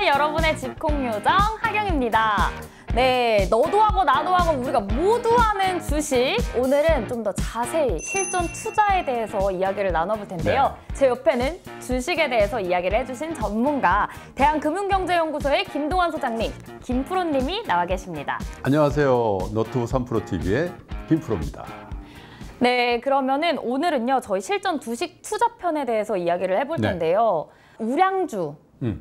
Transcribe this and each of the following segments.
안녕하세요. 여러분의 집콕요정 하경입니다. 네, 너도 하고 나도 하고 우리가 모두 하는 주식. 오늘은 좀 더 자세히 실전 투자에 대해서 이야기를 나눠볼 텐데요. 네. 제 옆에는 주식에 대해서 이야기를 해주신 전문가, 대한금융경제연구소의 김동완 소장님, 김프로님이 나와 계십니다. 안녕하세요. 너튜브 3프로TV의 김프로입니다. 네, 그러면은 오늘은요, 저희 실전 주식 투자편에 대해서 이야기를 해볼 텐데요. 우량주,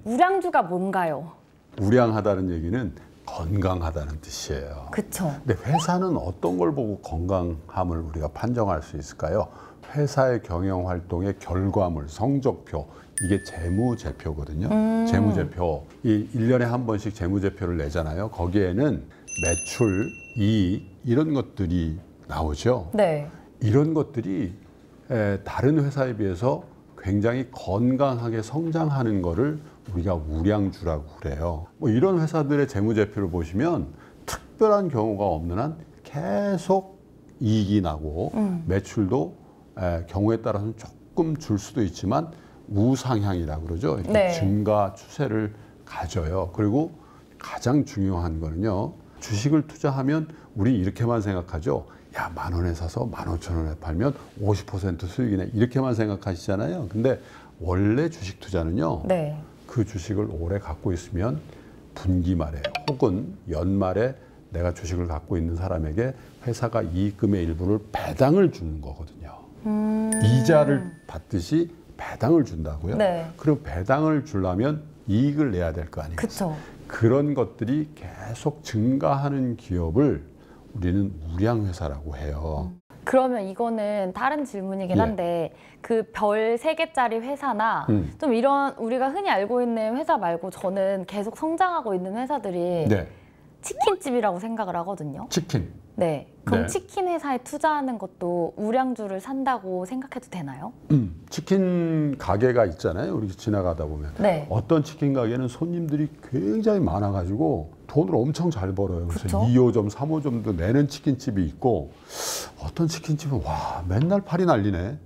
우량주가 뭔가요? 우량하다는 얘기는 건강하다는 뜻이에요. 그쵸. 근데 회사는 어떤 걸 보고 건강함을 우리가 판정할 수 있을까요? 회사의 경영 활동의 결과물, 성적표, 이게 재무제표거든요. 재무제표, 이 1년에 한 번씩 재무제표를 내잖아요. 거기에는 매출, 이익 이런 것들이 나오죠. 네. 이런 것들이 다른 회사에 비해서 굉장히 건강하게 성장하는 거를 우리가 우량주라고 그래요. 뭐 이런 회사들의 재무제표를 보시면 특별한 경우가 없는 한 계속 이익이 나고 매출도 경우에 따라서는 조금 줄 수도 있지만 우상향이라고 그러죠. 이렇게 네. 증가 추세를 가져요. 그리고 가장 중요한 거는요. 주식을 투자하면 우리 이렇게만 생각하죠. 야, 10,000원에 사서 15,000원에 팔면 50% 수익이네. 이렇게만 생각하시잖아요. 근데 원래 주식 투자는요. 네. 그 주식을 오래 갖고 있으면 분기 말에 혹은 연말에 내가 주식을 갖고 있는 사람에게 회사가 이익금의 일부를 배당을 주는 거거든요. 이자를 받듯이 배당을 준다고요. 네. 그럼 배당을 주려면 이익을 내야 될 거 아니겠어요? 그런 것들이 계속 증가하는 기업을 우리는 우량회사라고 해요. 그러면 이거는 다른 질문이긴 한데 그 별 3개짜리 회사나 좀 이런 우리가 흔히 알고 있는 회사 말고 저는 계속 성장하고 있는 회사들이 치킨집이라고 생각을 하거든요. 치킨. 네. 그럼 치킨 회사에 투자하는 것도 우량주를 산다고 생각해도 되나요? 치킨 가게가 있잖아요. 우리 지나가다 보면. 어떤 치킨 가게는 손님들이 굉장히 많아가지고 돈을 엄청 잘 벌어요. 그래서 2호점, 3호점도 내는 치킨집이 있고 어떤 치킨집은 와 맨날 팔이 날리네.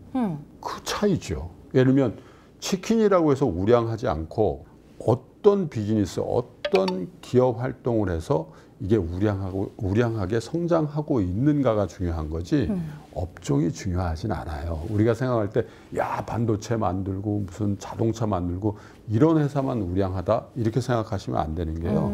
그 차이죠. 예를 들면 치킨이라고 해서 우량하지 않고 어떤 비즈니스, 어떤 기업 활동을 해서 이게 우량하게 성장하고 있는가가 중요한 거지 업종이 중요하진 않아요. 우리가 생각할 때 야 반도체 만들고 무슨 자동차 만들고 이런 회사만 우량하다 이렇게 생각하시면 안 되는 게요.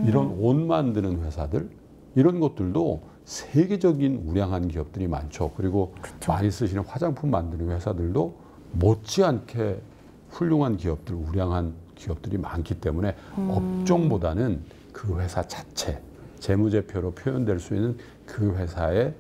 이런 옷 만드는 회사들 이런 것들도 세계적인 우량한 기업들이 많죠. 그리고 많이 쓰시는 화장품 만드는 회사들도 못지않게 훌륭한 기업들, 우량한 기업들이 많기 때문에 업종보다는 그 회사 자체, 재무제표로 표현될 수 있는 그 회사의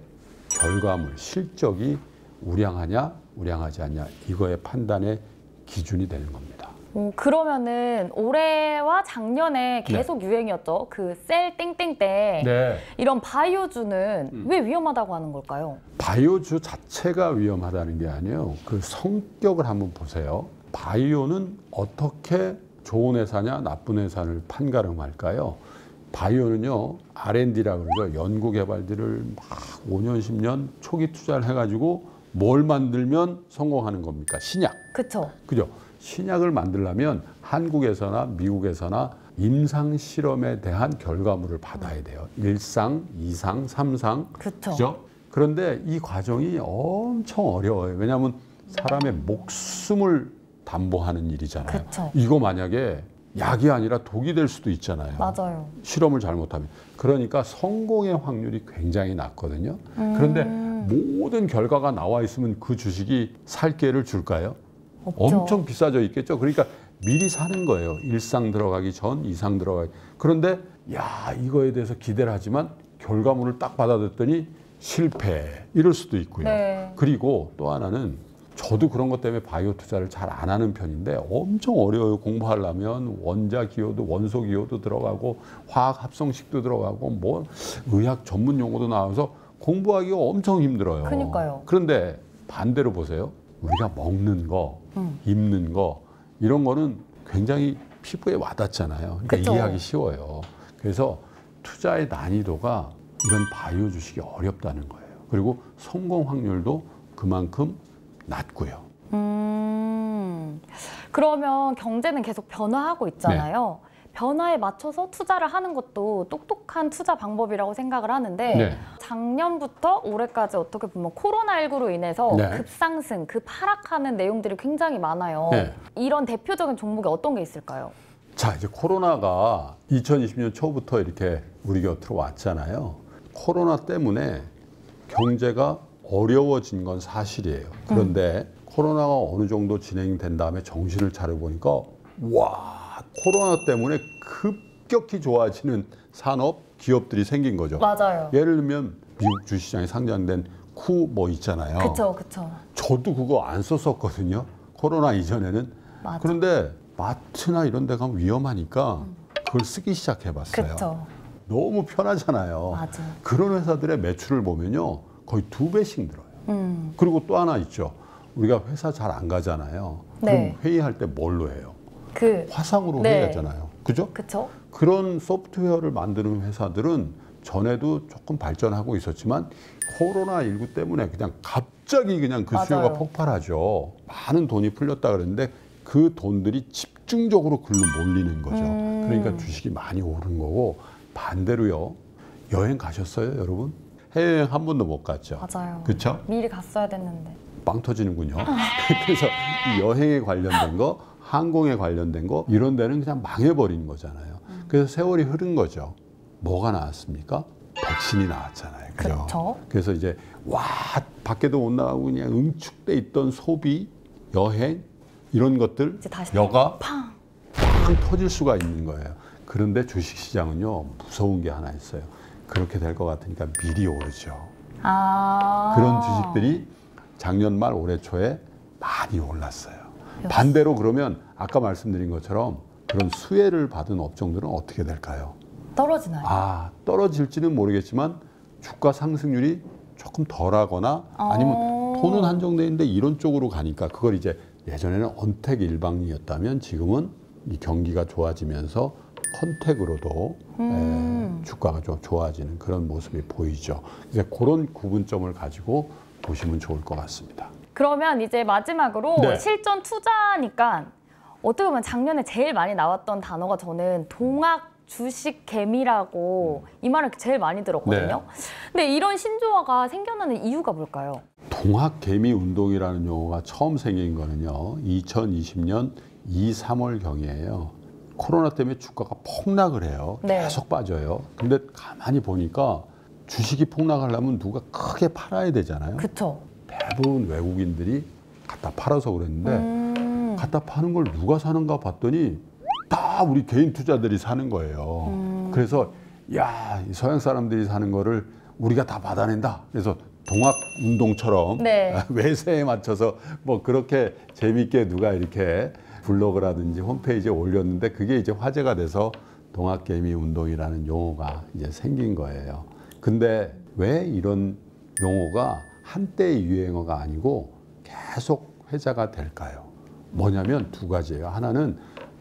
결과물, 실적이 우량하냐, 우량하지 않냐 이거의 판단의 기준이 되는 겁니다. 그러면은 올해와 작년에 계속 유행이었죠. 그 셀 땡땡 때 이런 바이오주는 왜 위험하다고 하는 걸까요? 바이오주 자체가 위험하다는 게 아니에요. 그 성격을 한번 보세요. 바이오는 어떻게 좋은 회사냐 나쁜 회사를 판가름할까요? 바이오는요 R&D라고 그러죠. 연구개발들을 막 5년 10년 초기 투자를 해가지고 뭘 만들면 성공하는 겁니까? 신약. 그죠. 신약을 만들려면 한국에서나 미국에서나 임상 실험에 대한 결과물을 받아야 돼요. 1상, 2상, 3상. 그죠. 그런데 이 과정이 엄청 어려워요. 왜냐하면 사람의 목숨을 담보하는 일이잖아요. 이거 만약에 약이 아니라 독이 될 수도 있잖아요. 맞아요. 실험을 잘못하면. 그러니까 성공의 확률이 굉장히 낮거든요. 그런데 모든 결과가 나와 있으면 그 주식이 살 기회를 줄까요? 없죠. 엄청 비싸져 있겠죠. 그러니까 미리 사는 거예요. 1상 들어가기 전, 2상 들어가기. 그런데 야 이거에 대해서 기대를 하지만 결과물을 딱 받아들였더니 실패. 이럴 수도 있고요. 그리고 또 하나는 저도 그런 것 때문에 바이오 투자를 잘 안 하는 편인데 엄청 어려워요. 공부하려면 원자 기호도 원소 기호도 들어가고 화학 합성식도 들어가고 뭐 의학 전문 용어도 나와서 공부하기가 엄청 힘들어요. 그러니까요. 그런데 반대로 보세요. 우리가 먹는 거, 입는 거 이런 거는 굉장히 피부에 와닿잖아요. 그러니까 이해하기 쉬워요. 그래서 투자의 난이도가 이런 바이오 주식이 어렵다는 거예요. 그리고 성공 확률도 그만큼 낮고요. 그러면 경제는 계속 변화하고 있잖아요. 변화에 맞춰서 투자를 하는 것도 똑똑한 투자 방법이라고 생각을 하는데 네. 작년부터 올해까지 어떻게 보면 코로나19로 인해서 네. 급상승, 급하락하는 내용들이 굉장히 많아요. 네. 이런 대표적인 종목이 어떤 게 있을까요? 자, 이제 코로나가 2020년 초부터 이렇게 우리 곁으로 왔잖아요. 코로나 때문에 경제가 어려워진 건 사실이에요. 그런데 코로나가 어느 정도 진행된 다음에 정신을 차려보니까 와, 코로나 때문에 급격히 좋아지는 산업, 기업들이 생긴 거죠. 맞아요. 예를 들면 미국 주식시장에 상장된 쿠 뭐 있잖아요. 그쵸, 그쵸. 저도 그거 안 썼었거든요. 코로나 이전에는. 맞아. 그런데 마트나 이런 데 가면 위험하니까 그걸 쓰기 시작해봤어요. 그쵸. 너무 편하잖아요. 맞아. 그런 회사들의 매출을 보면요. 거의 2배씩 늘어요. 그리고 또 하나 있죠. 우리가 회사 잘 안 가잖아요. 네. 그럼 회의할 때 뭘로 해요? 그 화상으로 네. 회의하잖아요. 그죠? 그쵸? 그런 소프트웨어를 만드는 회사들은 전에도 조금 발전하고 있었지만 코로나19 때문에 그냥 갑자기 그냥 그 수요가 맞아요. 폭발하죠. 많은 돈이 풀렸다 그랬는데 그 돈들이 집중적으로 글로 몰리는 거죠. 그러니까 주식이 많이 오른 거고 반대로요. 여행 가셨어요, 여러분? 해외여행 한 번도 못 갔죠. 맞아요. 그렇죠? 미리 갔어야 됐는데. 빵 터지는군요. 그래서 이 여행에 관련된 거, 항공에 관련된 거 이런 데는 그냥 망해버린 거잖아요. 그래서 세월이 흐른 거죠. 뭐가 나왔습니까? 백신이 나왔잖아요. 그죠? 그쵸. 그래서 이제 와 밖에도 못 나가고 그냥 응축돼 있던 소비, 여행 이런 것들 이제 다시 여가 팡! 빵 터질 수가 있는 거예요. 그런데 주식시장은요 무서운 게 하나 있어요. 그렇게 될 것 같으니까 미리 오르죠. 아. 그런 주식들이 작년 말 올해 초에 많이 올랐어요. 반대로 그러면 아까 말씀드린 것처럼 그런 수혜를 받은 업종들은 어떻게 될까요? 떨어지나요? 아, 떨어질지는 모르겠지만 주가 상승률이 조금 덜하거나 아니면 돈은 한정돼 있는데 이런 쪽으로 가니까 그걸 이제 예전에는 언택 일방이었다면 지금은 이 경기가 좋아지면서 컨택으로도 주가가 좀 좋아지는 그런 모습이 보이죠. 이제 그런 구분점을 가지고 보시면 좋을 것 같습니다. 그러면 이제 마지막으로 네. 실전 투자니까 어떻게 보면 작년에 제일 많이 나왔던 단어가 저는 동학 주식 개미라고 이 말을 제일 많이 들었거든요. 근데 이런 신조어가 생겨나는 이유가 뭘까요? 동학 개미 운동이라는 용어가 처음 생긴 거는요. 2020년 2, 3월 경이에요. 코로나 때문에 주가가 폭락을 해요. 네. 계속 빠져요. 근데 가만히 보니까 주식이 폭락하려면 누가 크게 팔아야 되잖아요. 그쵸. 대부분 외국인들이 갖다 팔아서 그랬는데 갖다 파는 걸 누가 사는가 봤더니 다 우리 개인 투자들이 사는 거예요. 그래서 야, 이 서양 사람들이 사는 거를 우리가 다 받아낸다. 그래서 동학 운동처럼 네. 외세에 맞춰서 뭐 그렇게 재미있게 누가 이렇게 블로그라든지 홈페이지에 올렸는데 그게 이제 화제가 돼서 동학 개미 운동이라는 용어가 이제 생긴 거예요. 근데 왜 이런 용어가 한때의 유행어가 아니고 계속 회자가 될까요? 뭐냐면 두 가지예요. 하나는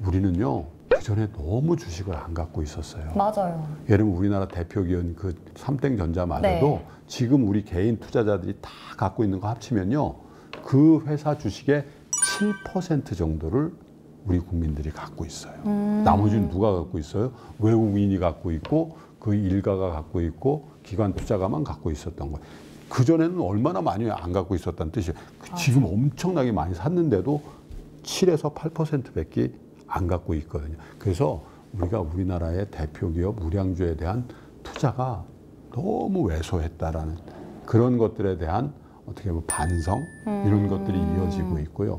우리는요 그전에 너무 주식을 안 갖고 있었어요. 맞아요. 예를 들면 우리나라 대표 기업인 그 삼땡전자마저도 네. 지금 우리 개인 투자자들이 다 갖고 있는 거 합치면요 그 회사 주식의 7% 정도를 우리 국민들이 갖고 있어요. 나머지는 누가 갖고 있어요? 외국인이 갖고 있고 그 일가가 갖고 있고 기관 투자가만 갖고 있었던 거예요. 그전에는 얼마나 많이 안 갖고 있었다는 뜻이에요. 지금 엄청나게 많이 샀는데도 7에서 8%밖에 안 갖고 있거든요. 그래서 우리가 우리나라의 대표 기업 우량주에 대한 투자가 너무 왜소했다라는 그런 것들에 대한 어떻게 보면 반성 이런 것들이 이어지고 있고요.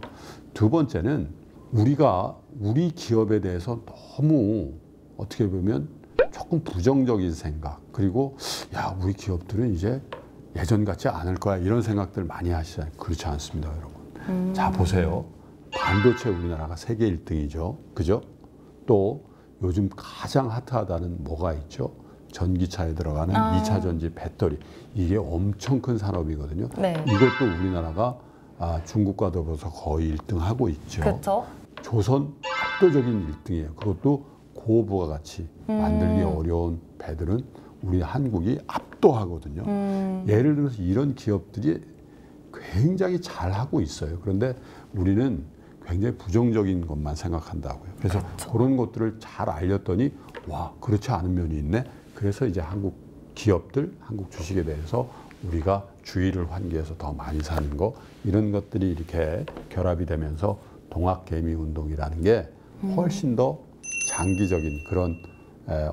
두 번째는 우리가 우리 기업에 대해서 너무 어떻게 보면 조금 부정적인 생각 그리고 야 우리 기업들은 이제 예전 같지 않을 거야 이런 생각들 많이 하시잖아요. 그렇지 않습니다, 여러분. 자 보세요. 반도체 우리나라가 세계 1등이죠. 그죠? 또 요즘 가장 핫하다는 뭐가 있죠? 전기차에 들어가는 2차 전지 배터리. 이게 엄청 큰 산업이거든요. 네. 이것도 우리나라가 중국과 더불어서 거의 1등 하고 있죠. 그렇죠. 조선 압도적인 1등이에요. 그것도 고부가 가치 만들기 어려운 배들은 우리 한국이 압도하거든요. 예를 들어서 이런 기업들이 굉장히 잘하고 있어요. 그런데 우리는 굉장히 부정적인 것만 생각한다고요. 그래서 그렇죠. 그런 것들을 잘 알렸더니 와, 그렇지 않은 면이 있네. 그래서 이제 한국 기업들, 한국 주식에 대해서 우리가 주의를 환기해서 더 많이 사는 거, 이런 것들이 이렇게 결합이 되면서 동학개미 운동이라는 게 훨씬 더 장기적인 그런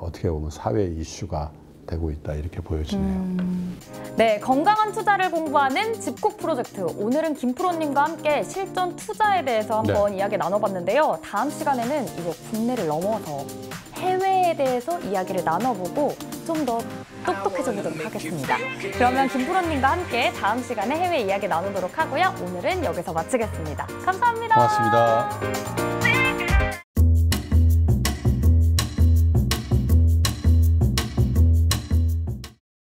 어떻게 보면 사회 이슈가 되고 있다, 이렇게 보여지네요. 네, 건강한 투자를 공부하는 집콕 프로젝트. 오늘은 김프로님과 함께 실전 투자에 대해서 한번 이야기 나눠봤는데요. 다음 시간에는 이제 국내를 넘어서 해외에 대해서 이야기를 나눠보고 좀 더 똑똑해져 보도록 하겠습니다. 그러면 김프로님과 함께 다음 시간에 해외 이야기 나누도록 하고요. 오늘은 여기서 마치겠습니다. 감사합니다. 고맙습니다.